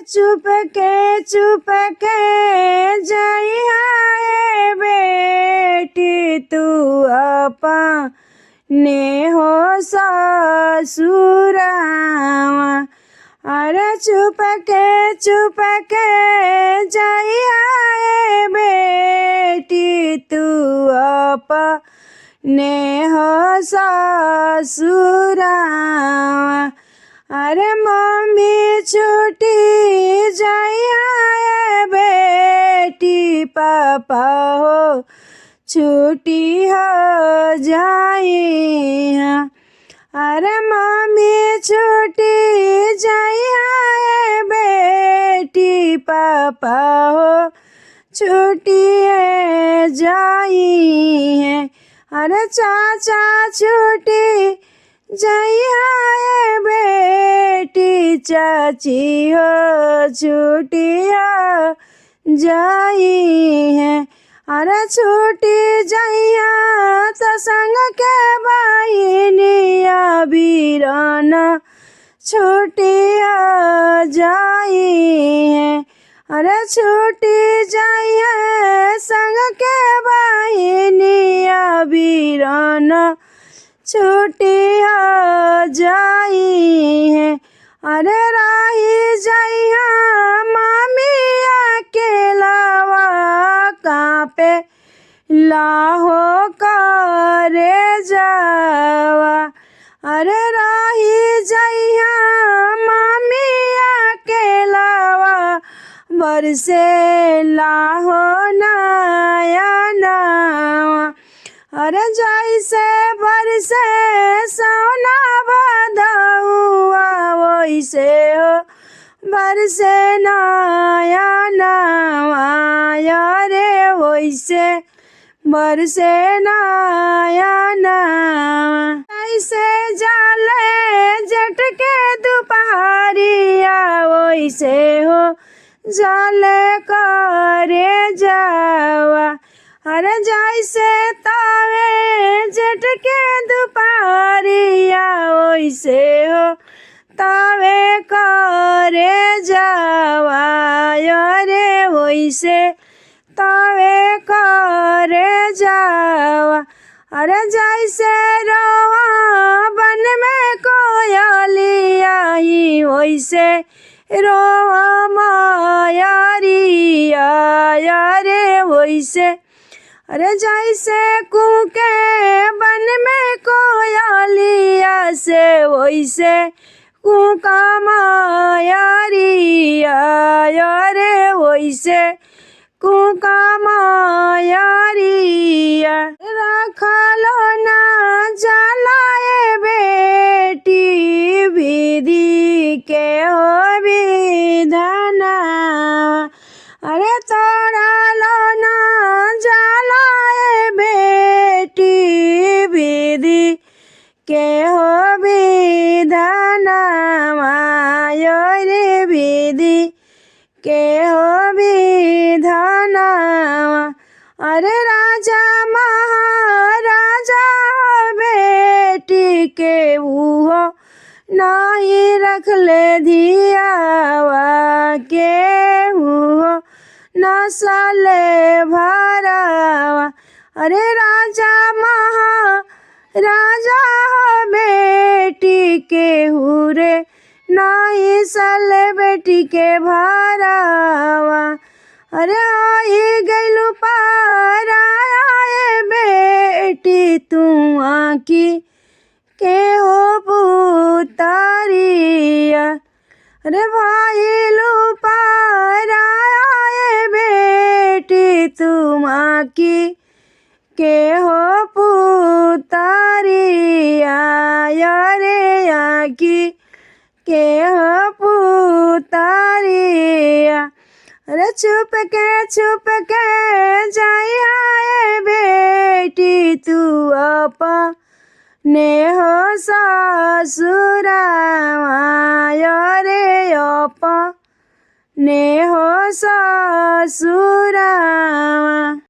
चुप के जइहा ए बेटी तू अपने हो ससुरावा। अरे चुप के जइहा ए बेटी तू अपने हो ससुरावा। अरे मम्मी छुट्टी जइहा ए बेटी पापा हो छुट्टी हो जइहा। अरे मम्मी छुट्टी जइहा ए बेटी पापा हो छुट्टी जइहे। अरे चाचा छुट्टी जइहा ए बेटी चाची हो छुट्टी हो जइहे। अरे छुट्टी जइहा त संग के बहिनिया बीरन छुट्टी हो जइहे। अरे छुट्टी जइहा संग के बहिनिया बीरन छुट्टी हो जइहे। अरे रही जइहा मम्मी अकेलावा कापे लाहो करे जावा। अरे रही जइहा मम्मी अकेलावा बरसे लाहो नयनवा। अरे जैसे बरसे सावना भदौआ वैसे हो बरसे नयनवा। रे वैसे बरसे नयनवा। ऐसे जाले जेठ के दुपहरिया वैसे हो जाले करे जावा। अरे जैसे तावे जेठ के दुपहरिया वैसे हो तावे करे जावा। रे वैसे तावे करे जावा। अरे जैसे रोवा बन में कोयलिया ही वैसे रोवा मायरिया। रे वैसे अरे जैसे कूके बन में कोयलिया से वैसे कूका मायरिया। रे वैसे कूका मायरिया। रखलो ना जाला ए बेटी विधि के हो विधाना। अरे तोड़ा लो ना जाला ए बेटी विधि के हो विधानवा। रे विधि के हो विधानवा। अरे राजा महाराजा बेटी के उहो नहीं रखले धियावा के उहो नसले भरावा। अरे राजा महाराजा बेटी के हुरे नहीं सले बेटी के भरावा। अरे आई गइलू पाराया ए बेटी तू आँखी के हो पुतरिया। अरे भाई लू पाराया ए बेटी तुम आँखी के हो पुतरिया। रे आँखी के हो पुतरिया। अरे चुप के जइहा ए बेटी तू अपने हो ससुरावा। रे अपने हो ससुरावा।